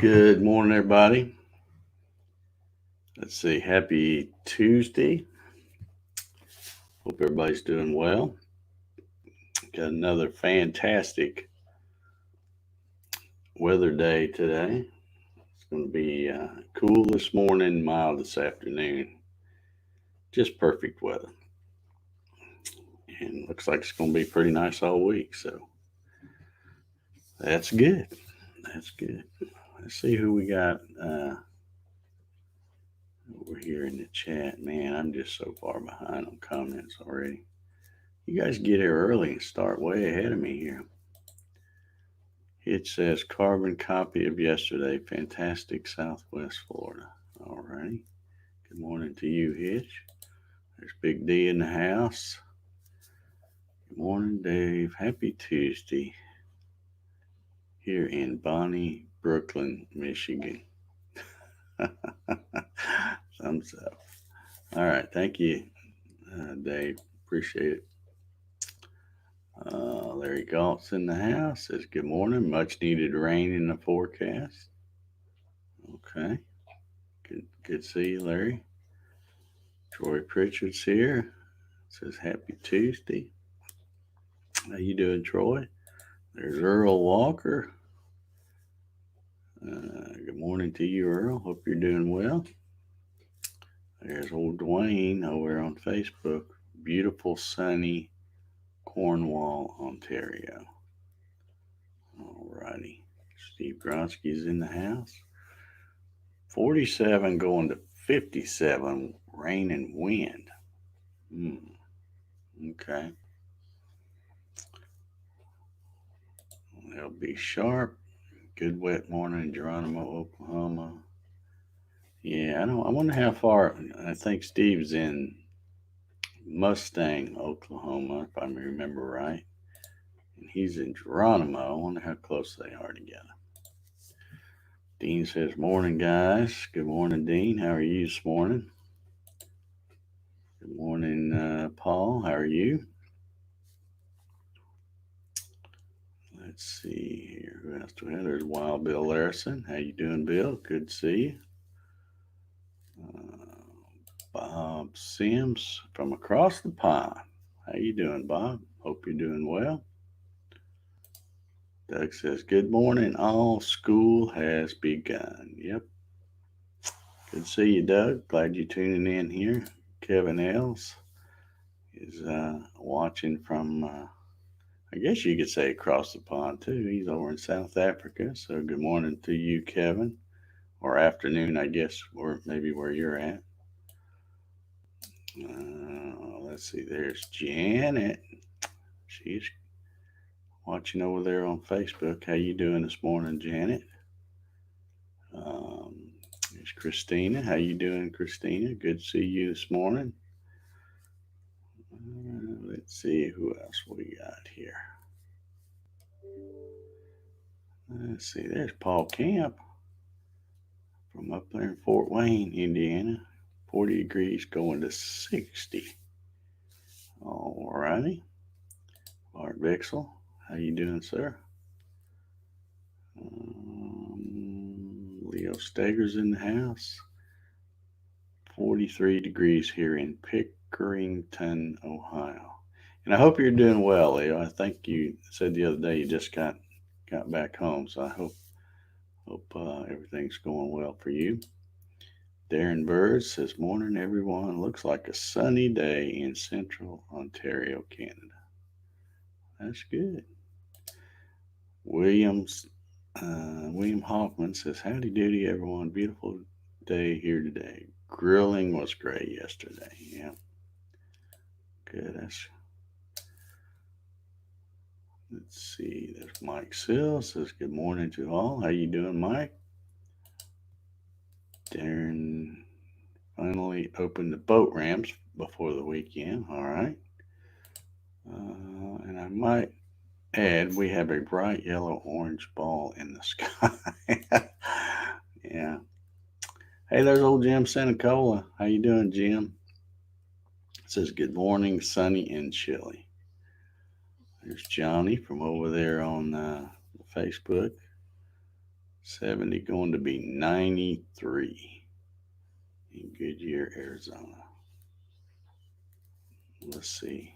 Good morning, everybody. Let's see. Happy Tuesday. Hope everybody's doing well. Got another fantastic weather day today. It's going to be cool this morning, mild this afternoon. Just perfect weather. And looks like it's going to be pretty nice all week. So that's good. That's good. Let's see who we got over here in the chat. Man, I'm just so far behind on comments already. You guys get here early and start way ahead of me here. It says carbon copy of yesterday. Fantastic Southwest Florida. All righty. Good morning to you, Hitch. There's Big D in the house. Good morning, Dave. Happy Tuesday here in Bonnie, Brooklyn, Michigan. Thumbs up. All right. Thank you, Dave. Appreciate it. Larry Galt's in the house. Says good morning. Much needed rain in the forecast. Okay. Good to see you, Larry. Troy Pritchard's here. Says happy Tuesday. How you doing, Troy? There's Earl Walker. Good morning to you, Earl. Hope you're doing well. There's old Dwayne over on Facebook. Beautiful, sunny Cornwall, Ontario. Alrighty. Steve Gronsky's in the house. 47 going to 57, rain and wind. Okay. They'll be sharp. Good wet morning in Geronimo, Oklahoma. Yeah, I wonder how far. I think Steve's in Mustang, Oklahoma, if I remember right. And he's in Geronimo. I wonder how close they are together. Dean says, morning, guys. Good morning, Dean. How are you this morning? Good morning, Paul. How are you? Let's see here. Who else do we have? There's Wild Bill Larson. How you doing, Bill? Good to see you. Bob Sims from across the pond. How you doing, Bob? Hope you're doing well. Doug says, good morning, all. School has begun. Yep. Good to see you, Doug. Glad you're tuning in here. Kevin Els is watching from, I guess you could say across the pond, too. He's over in South Africa. So good morning to you, Kevin. Or afternoon, I guess, or maybe where you're at. Let's see. There's Janet. She's watching over there on Facebook. How you doing this morning, Janet? There's Christina. How you doing, Christina? Good to see you this morning. Let's see who else we got here. Let's see. There's Paul Camp from up there in Fort Wayne, Indiana. 40 degrees going to 60. All righty. Bart Bixel. How you doing, sir? Leo Steger's in the house. 43 degrees here in Pickerington, Ohio. And I hope you're doing well, Leo. I think you said the other day you just got back home, so I hope everything's going well for you. Darren Bird says, morning, everyone. Looks like a sunny day in central Ontario, Canada. That's good. William Hoffman says, howdy doody, everyone. Beautiful day here today. Grilling was great yesterday. Yeah. Good. Let's see. There's Mike Sill says, good morning to all. How you doing, Mike? Darren finally opened the boat ramps before the weekend. All right. And I might add, we have a bright yellow-orange ball in the sky. Yeah. Hey, there's old Jim Sanicola. How you doing, Jim? It says, good morning, sunny and chilly. There's Johnny from over there on Facebook. 70 going to be 93 in Goodyear, Arizona. Let's see.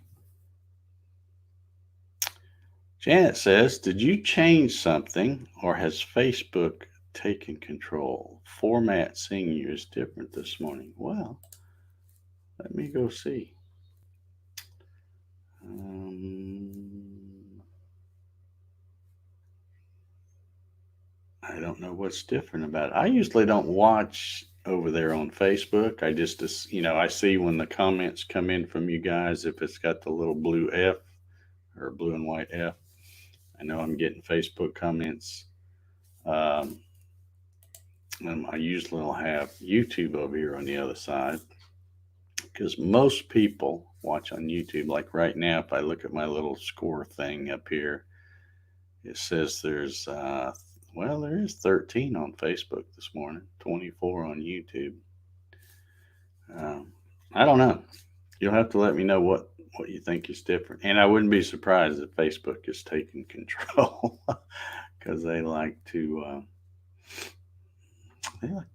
Janet says, did you change something or has Facebook taken control? Format seeing you is different this morning. Well, let me go see. I don't know what's different about it. I usually don't watch over there on Facebook. I just, I see when the comments come in from you guys, if it's got the little blue F or blue and white F, I know I'm getting Facebook comments. And I usually will have YouTube over here on the other side because most people watch on YouTube. Like right now, if I look at my little score thing up here, it says there is 13 on Facebook this morning, 24 on YouTube. I don't know. You'll have to let me know what you think is different. And I wouldn't be surprised if Facebook is taking control because they like to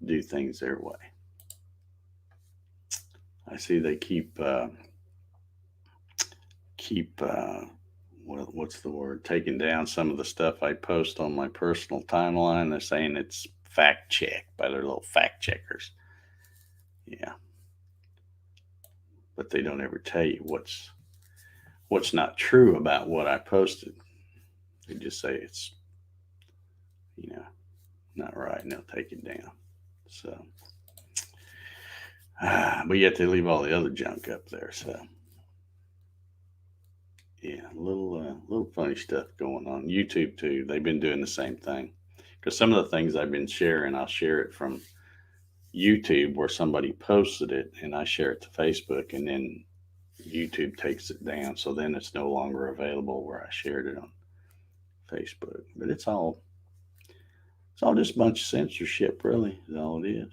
do things their way. I see they keep what's the word? Taking down some of the stuff I post on my personal timeline. They're saying it's fact checked by their little fact checkers. Yeah. But they don't ever tell you what's not true about what I posted. They just say it's not right and they'll take it down. So but yet they leave all the other junk up there. So yeah, a little funny stuff going on. YouTube too. They've been doing the same thing. Because some of the things I've been sharing, I'll share it from YouTube where somebody posted it, and I share it to Facebook, and then YouTube takes it down. So then it's no longer available where I shared it on Facebook. But it's all just a bunch of censorship, really. Is all it is.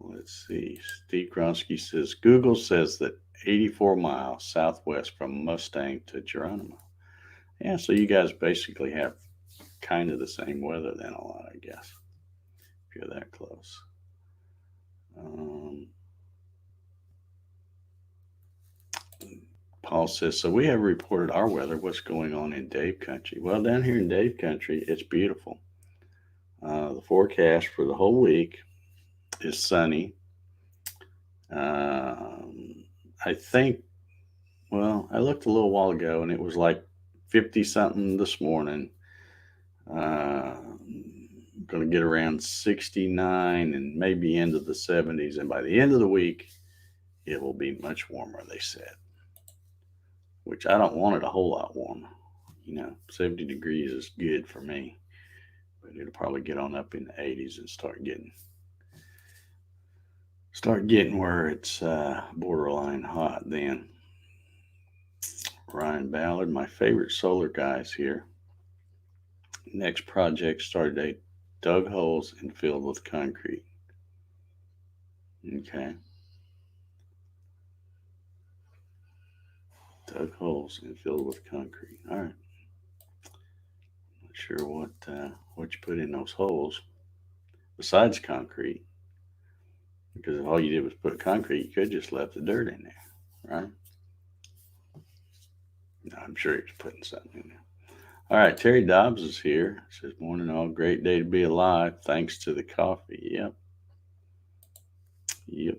Let's see. Steve Kronsky says Google says that 84 miles southwest from Mustang to Geronimo. Yeah, so you guys basically have kind of the same weather then a lot, I guess, if you're that close. Paul says, so we have reported our weather. What's going on in Dave Country? Well, down here in Dave Country, it's beautiful. The forecast for the whole week is sunny. I think, well, I looked a little while ago and it was like 50 something this morning. Going to get around 69 and maybe into the 70s. And by the end of the week, it will be much warmer, they said, which I don't want it a whole lot warmer. 70 degrees is good for me, but it'll probably get on up in the 80s and start getting where it's borderline hot then. Ryan Ballard, my favorite solar guys here. Next project start date, dug holes and filled with concrete. Okay. Dug holes and filled with concrete. All right. Not sure what you put in those holes besides concrete. Because if all you did was put concrete, you could just left the dirt in there, right? No, I'm sure he's putting something in there. All right, Terry Dobbs is here. Says, morning all, great day to be alive. Thanks to the coffee. Yep.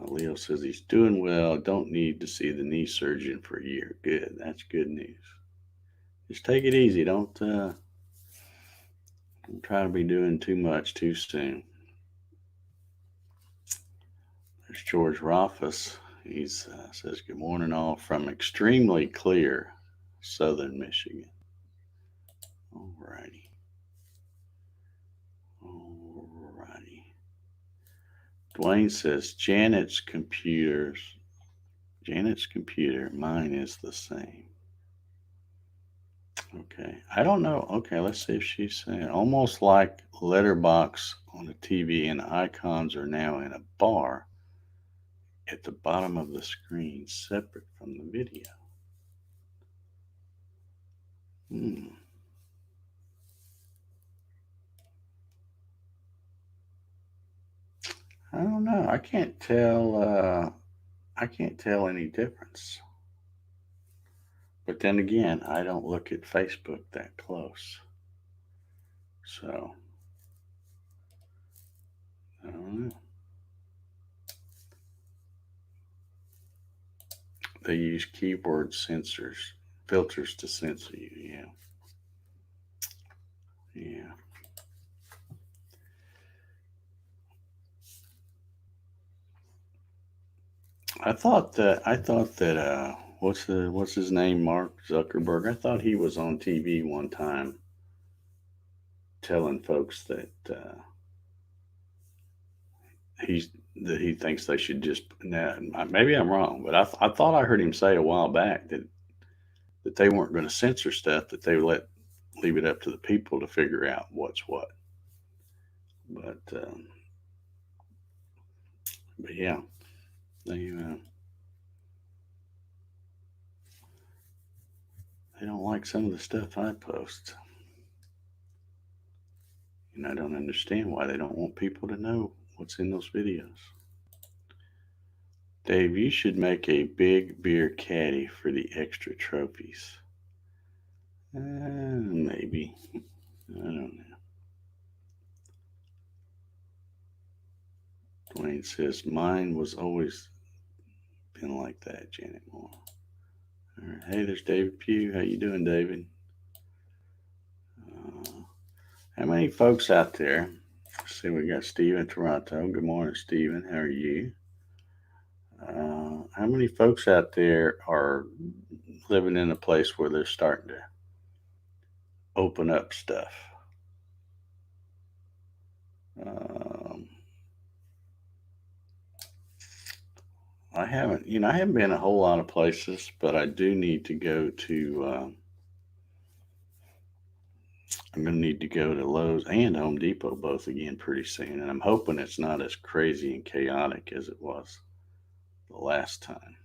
Leo says he's doing well. Don't need to see the knee surgeon for a year. Good. That's good news. Just take it easy. Don't try to be doing too much too soon. There's George Rothfuss. He says, good morning all from extremely clear southern Michigan. All righty. Dwayne says, Janet's computer, mine is the same. Okay. I don't know. Okay, let's see if she's saying almost like letterbox on a TV and icons are now in a bar at the bottom of the screen separate from the video. Hmm. I don't know. I can't tell. I can't tell any difference. But then again, I don't look at Facebook that close. So I don't know. They use keyboard sensors, filters to censor you. Yeah. Yeah. I thought that what's his name, Mark Zuckerberg. I thought he was on TV one time telling folks that he's that he thinks they should just now maybe I'm wrong, but I thought I heard him say a while back that they weren't going to censor stuff, that they would leave it up to the people to figure out what's what. But yeah, they don't like some of the stuff I post, and I don't understand why they don't want people to know what's in those videos. Dave, you should make a big beer caddy for the extra trophies. Maybe. I don't know. Dwayne says mine was always been like that, Janet Moore. All right. Hey, there's David Pugh. How you doing, David? Uh, how many folks out there? Let's see, we got Steve in Toronto. Good morning, Steven. How are you? How many folks out there are living in a place where they're starting to open up stuff? Um, I haven't been a whole lot of places, but I do need to go to. I'm going to need to go to Lowe's and Home Depot both again pretty soon, and I'm hoping it's not as crazy and chaotic as it was the last time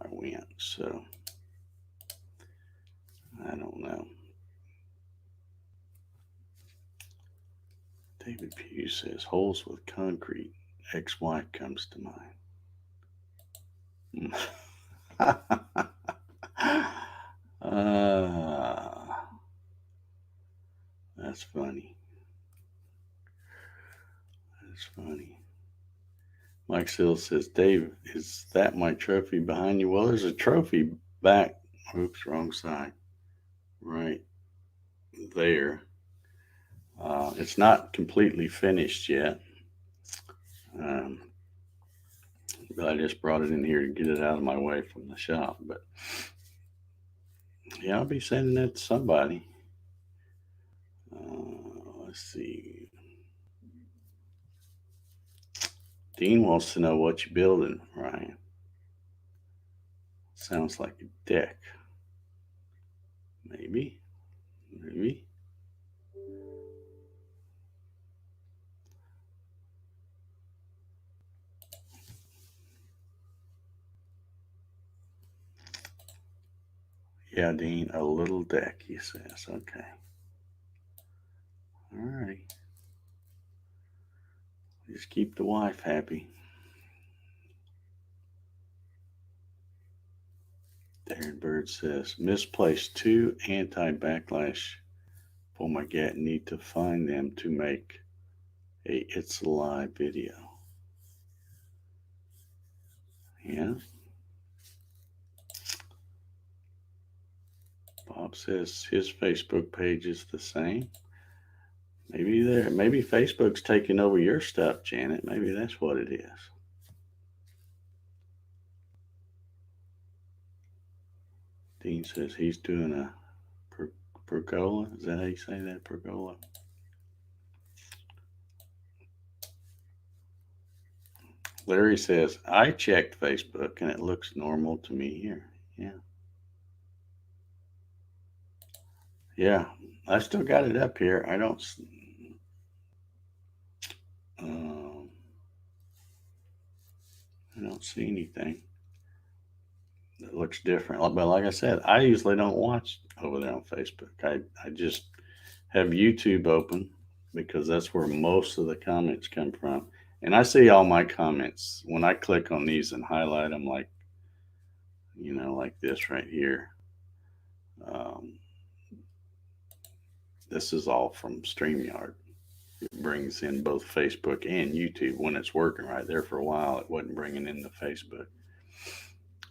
I went. So I don't know. David Pugh says holes with concrete. Ex-wife comes to mind. uh, that's funny. That's funny. Mike Sill says, Dave, is that my trophy behind you? Well, there's a trophy back. Oops, wrong side. Right there. It's not completely finished yet. Um, but I just brought it in here to get it out of my way from the shop. But yeah, I'll be sending that to somebody. Let's see. Dean wants to know what you're building, Ryan. Sounds like a deck. Maybe. Maybe. Yeah, Dean, a little deck, he says. Okay. All righty. Just keep the wife happy. Darren Bird says, misplaced 2 anti-backlash for my Gatton. Need to find them to make a It's Alive video. Yeah. Bob says his Facebook page is the same. Maybe Facebook's taking over your stuff, Janet. Maybe that's what it is. Dean says he's doing a pergola. Is that how you say that? Pergola. Larry says, I checked Facebook and it looks normal to me here. Yeah. Yeah. I still got it up here. Um, I don't see anything. It looks different. But like I said, I usually don't watch over there on Facebook. I just have YouTube open because that's where most of the comments come from. And I see all my comments when I click on these and highlight them, like, like this right here. Um, this is all from StreamYard. It brings in both Facebook and YouTube when it's working right. There for a while, it wasn't bringing in the Facebook.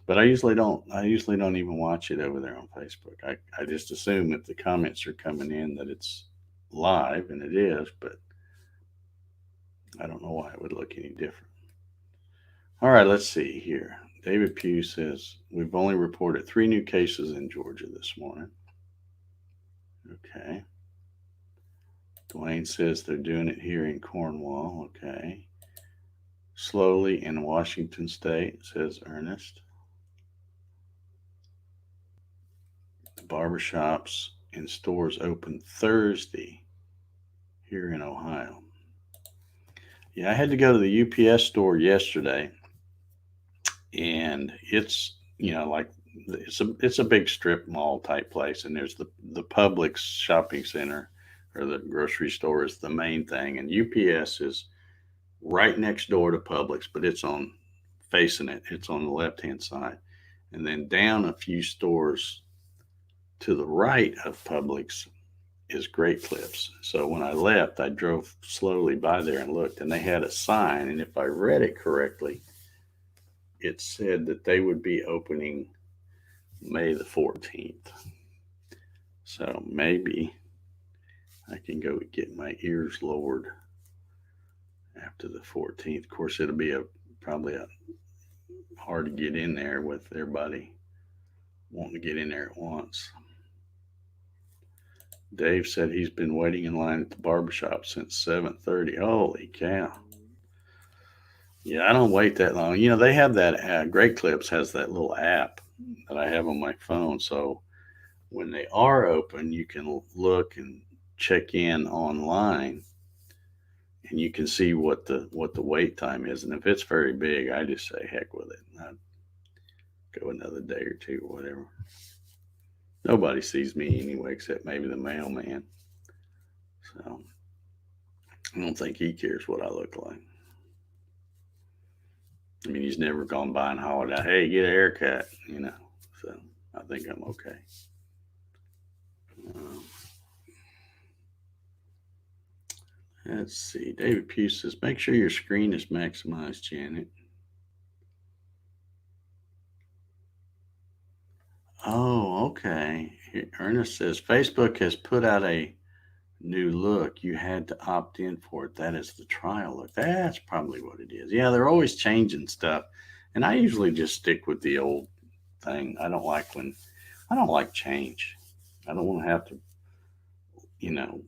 But I usually don't. I usually don't even watch it over there on Facebook. I just assume if the comments are coming in that it's live, and it is, but I don't know why it would look any different. All right, let's see here. David Pugh says we've only reported 3 new cases in Georgia this morning. Okay. Dwayne says they're doing it here in Cornwall. Okay. Slowly in Washington State, says Ernest. The barbershops and stores open Thursday here in Ohio. Yeah, I had to go to the UPS store yesterday, and it's like it's a big strip mall type place, and there's the Publix shopping center or the grocery store is the main thing, and UPS is right next door to Publix, but it's on facing it. It's on the left hand side, and then down a few stores to the right of Publix is Great Clips. So when I left, I drove slowly by there and looked, and they had a sign, and if I read it correctly, it said that they would be opening May the 14th. So maybe I can go get my ears lowered after the 14th. Of course, it'll be probably hard to get in there with everybody wanting to get in there at once. Dave said he's been waiting in line at the barbershop since 7:30. Holy cow. Yeah, I don't wait that long. They have that, Great Clips has that little app that I have on my phone. So when they are open, you can look and check in online, and you can see what the wait time is. And if it's very big, I just say heck with it. I'd go another day or two or whatever. Nobody sees me anyway, except maybe the mailman. So I don't think he cares what I look like. I mean, he's never gone by and hollered out, "Hey, get a haircut," So I think I'm okay. Um, let's see. David Pugh says, make sure your screen is maximized, Janet. Oh, okay. Ernest says, Facebook has put out a new look. You had to opt in for it. That is the trial look. That's probably what it is. Yeah, they're always changing stuff. And I usually just stick with the old thing. I don't like change. I don't want to have to,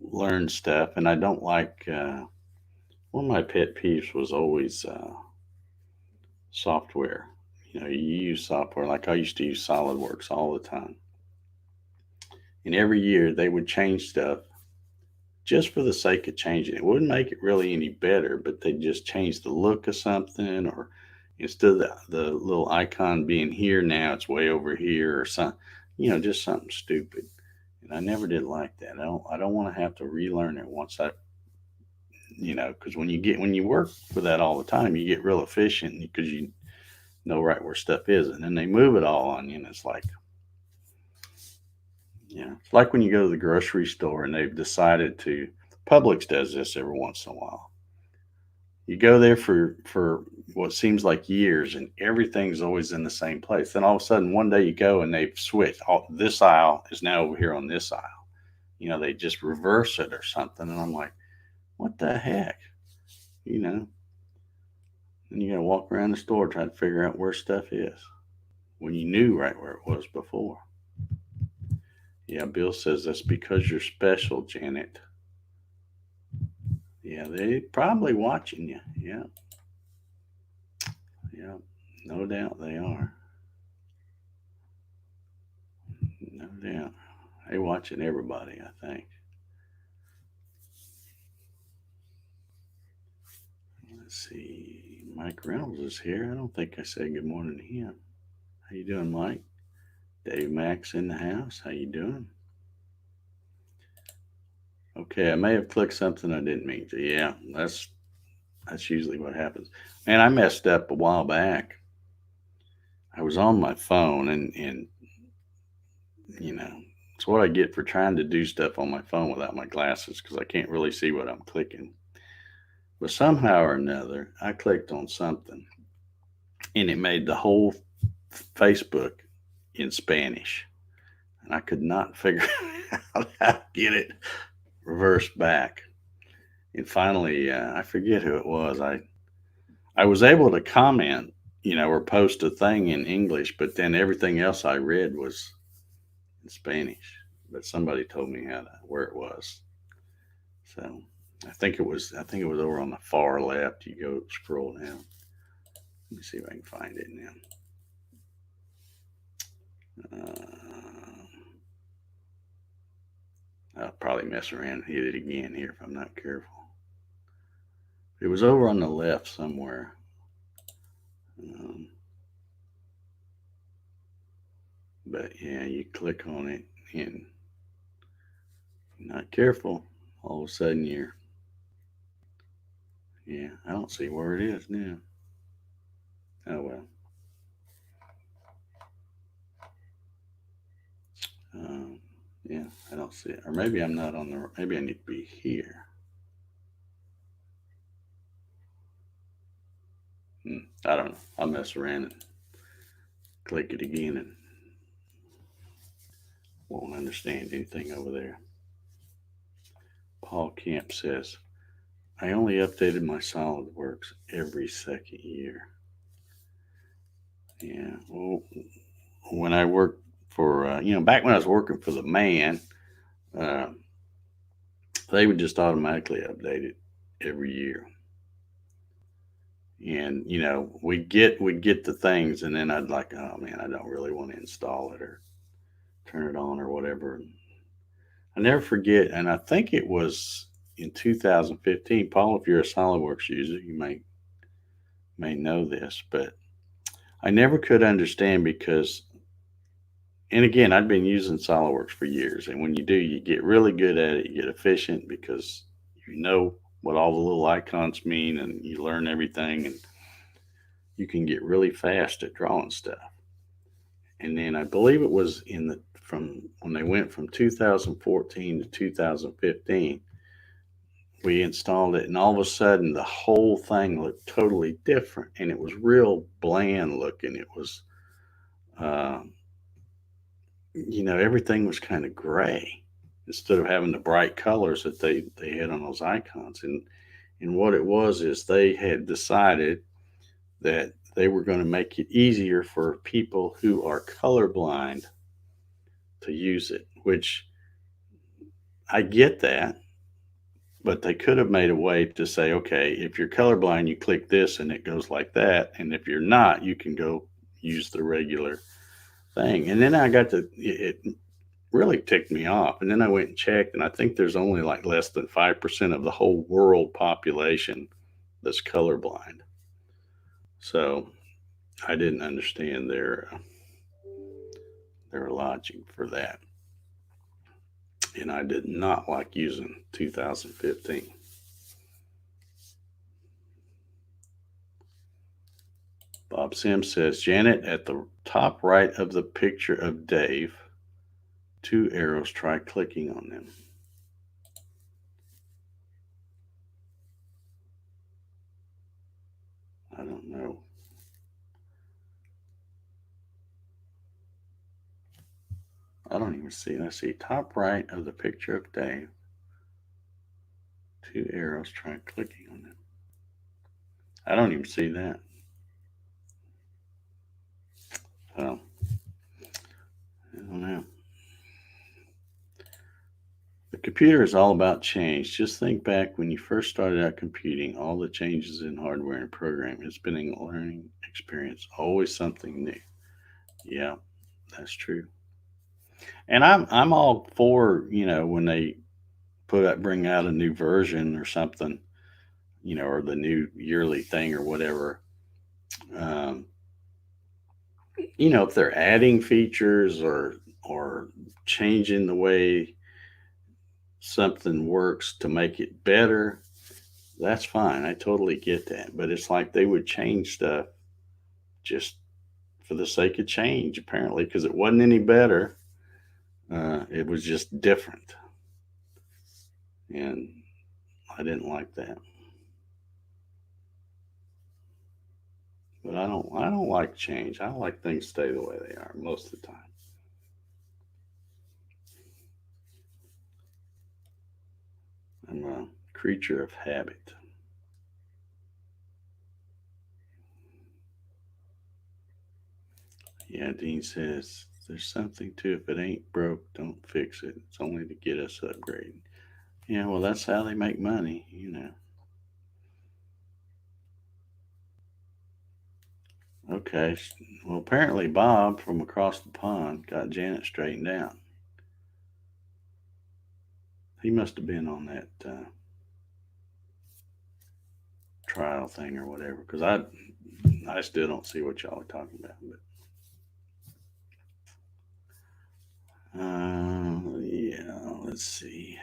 learn stuff. And I don't like, one of my pet peeves was always software. You use software. Like I used to use SolidWorks all the time. And every year they would change stuff just for the sake of changing. It wouldn't make it really any better, but they just change the look of something, or instead of the little icon being here, now it's way over here, or something, just something stupid. And I never did like that. I don't want to have to relearn it once because when you work for that all the time, you get real efficient because you know right where stuff is, and then they move it all on you, and it's like, it's like when you go to the grocery store and they've decided to. Publix does this every once in a while. You go there for what seems like years, and everything's always in the same place. Then all of a sudden, one day you go and they've switched. This aisle is now over here on this aisle. They just reverse it or something, and I'm like, what the heck? And you got to walk around the store trying to figure out where stuff is when you knew right where it was before. Yeah, Bill says that's because you're special, Janet. Yeah, they probably watching you. Yeah. Yeah, no doubt they are. No doubt. They watching everybody, I think. Let's see. Mike Reynolds is here. I don't think I said good morning to him. How you doing, Mike? Dave Max in the house. How you doing? Okay, I may have clicked something I didn't mean to. Yeah, that's usually what happens. Man, I messed up a while back. I was on my phone, and you know, it's what I get for trying to do stuff on my phone without my glasses because I can't really see what I'm clicking. But somehow or another, I clicked on something, and it made the whole Facebook in Spanish, and I could not figure out how to get it reversed back. And finally, I forget who it was. I was able to comment, or post a thing in English, but then everything else I read was in Spanish. But somebody told me where it was. So I think it was over on the far left. You go scroll down. Let me see if I can find it now. I'll probably mess around and hit it again here if I'm not careful. It was over on the left somewhere. Um, but yeah, you click on it and you're not careful. All of a sudden yeah, I don't see where it is now. Oh well. Um, yeah, I don't see it. Or maybe I'm not on maybe I need to be here. I don't know. I'll mess around and click it again and won't understand anything over there. Paul Camp says, I only updated my SolidWorks every second year. Yeah, well, when I worked for, back when I was working for the man, uh, they would just automatically update it every year. And we get the things, and then I'd like, oh man, I don't really want to install it or turn it on or whatever. I never forget, and I think it was in 2015. Paul, if you're a SolidWorks user, you may know this, but I never could understand because, and again, I'd been using SolidWorks for years, and when you do, you get really good at it. You get efficient because you know what all the little icons mean, and you learn everything, and you can get really fast at drawing stuff. And then I believe it was from when they went from 2014 to 2015, we installed it, and all of a sudden the whole thing looked totally different, and it was real bland looking. It was, uh, everything was kind of gray instead of having the bright colors that they had on those icons. And what it was is they had decided that they were going to make it easier for people who are colorblind to use it, which I get that, but they could have made a way to say, okay, if you're colorblind, you click this and it goes like that. And if you're not, you can go use the regular thing. And then it really ticked me off. And then I went and checked, and I think there's only like less than 5% of the whole world population that's colorblind. So I didn't understand their logic for that. And I did not like using 2015. Bob Sims says, Janet, at the top right of the picture of Dave, 2 arrows, try clicking on them. I don't know. I don't even see it. I see top right of the picture of Dave, 2 arrows, try clicking on them. I don't even see that. So, I don't know. The computer is all about change. Just think back when you first started out computing, all the changes in hardware and programming. It's been a learning experience, always something new. Yeah, that's true. And I'm all for, when they bring out a new version or something, or the new yearly thing or whatever. Um, if they're adding features or changing the way something works to make it better, that's fine. I totally get that. But it's like they would change stuff just for the sake of change, apparently, because it wasn't any better. It was just different, and I didn't like that. But I don't like change. I like things stay the way they are most of the time. I'm a creature of habit. Yeah, Dean says there's something to it. If it ain't broke, don't fix it. It's only to get us upgraded. Yeah, well, that's how they make money. Okay. Well, apparently Bob from across the pond got Janet straightened out. He must have been on that trial thing or whatever. Because I still don't see what y'all are talking about. But yeah, let's see.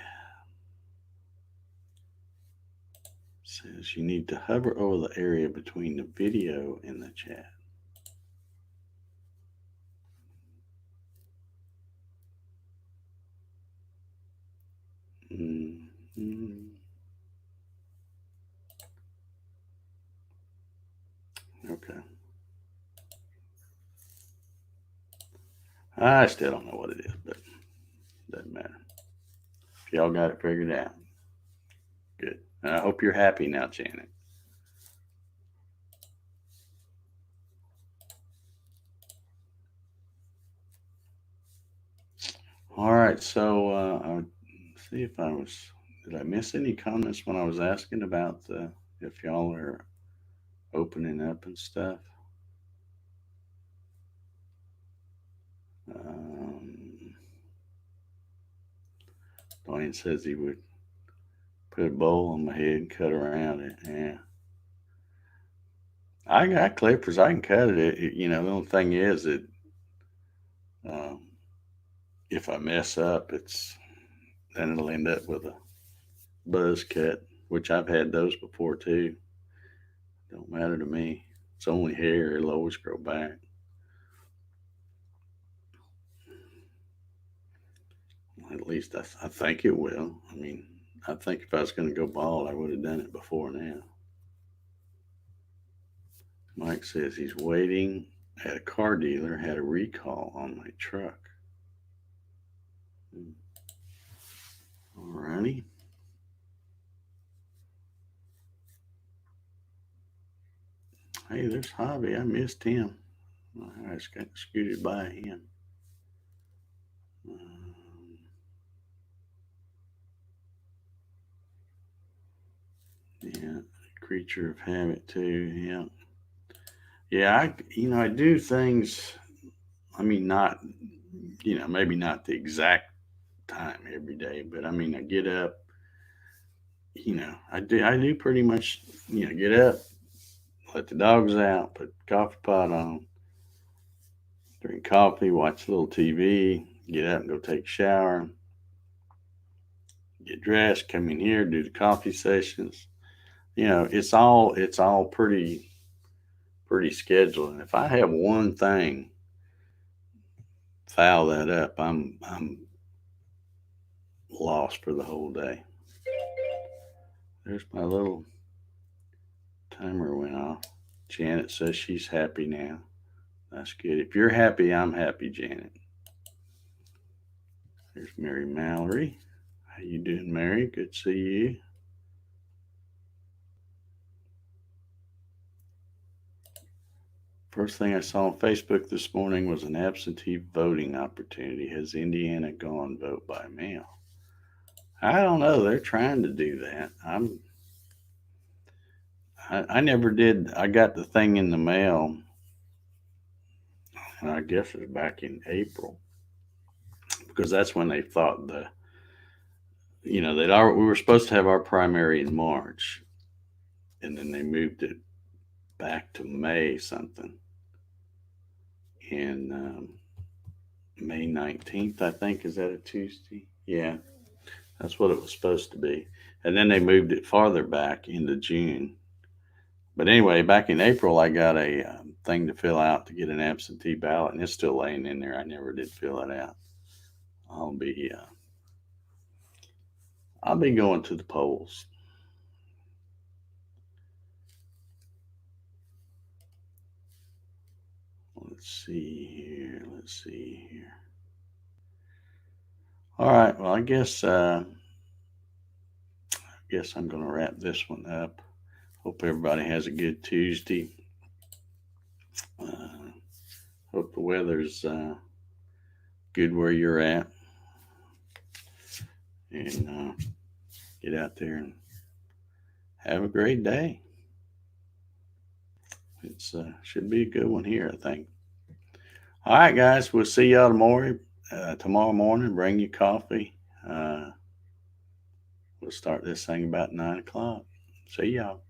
Says you need to hover over the area between the video and the chat. Mm-hmm. Okay. I still don't know what it is, but it doesn't matter. If y'all got it figured out, good. And I hope you're happy now, Janet. All right, so I'll see if did I miss any comments when I was asking about if y'all are opening up and stuff? Um, Dwayne says he would put a bowl on my head and cut around it. Yeah. I got clippers. I can cut it. The only thing is that um, if I mess up, then it'll end up with a buzz cut, which I've had those before too. Don't matter to me. It's only hair. It'll always grow back. At least I think it will. I mean, I think if I was going to go bald, I would have done it before now. Mike says he's waiting at a car dealer, had a recall on my truck. Alrighty. Hey, there's Hobby. I missed him. I just got scooted by him. Yeah, creature of habit too. Yeah, yeah. I do things. I mean, not maybe not the exact time every day, but I mean, I get up. I do pretty much. Get up, let the dogs out, put the coffee pot on, drink coffee, watch a little TV, get up and go take a shower, get dressed, come in here, do the coffee sessions. It's all pretty scheduled. And if I have one thing foul that up, I'm lost for the whole day. There's my little timer went off. Janet says she's happy now. That's good. If you're happy, I'm happy, Janet. There's Mary Mallory. How you doing, Mary? Good to see you. First thing I saw on Facebook this morning was an absentee voting opportunity. Has Indiana gone vote by mail? I don't know. They're trying to do that. I never did. I got the thing in the mail, and I guess it was back in April because that's when they thought we were supposed to have our primary in March, and then they moved it back to May something, in May 19th, I think. Is that a Tuesday? Yeah, that's what it was supposed to be. And then they moved it farther back into June. But anyway, back in April, I got a thing to fill out to get an absentee ballot, and it's still laying in there. I never did fill it out. I'll be I'll be going to the polls. Let's see here. Let's see here. All right. Well, I guess I'm going to wrap this one up. Hope everybody has a good Tuesday. Hope the weather's good where you're at, and get out there and have a great day. It's should be a good one here, I think. All right, guys. We'll see y'all tomorrow morning. Bring your coffee. We'll start this thing about 9 o'clock. See y'all.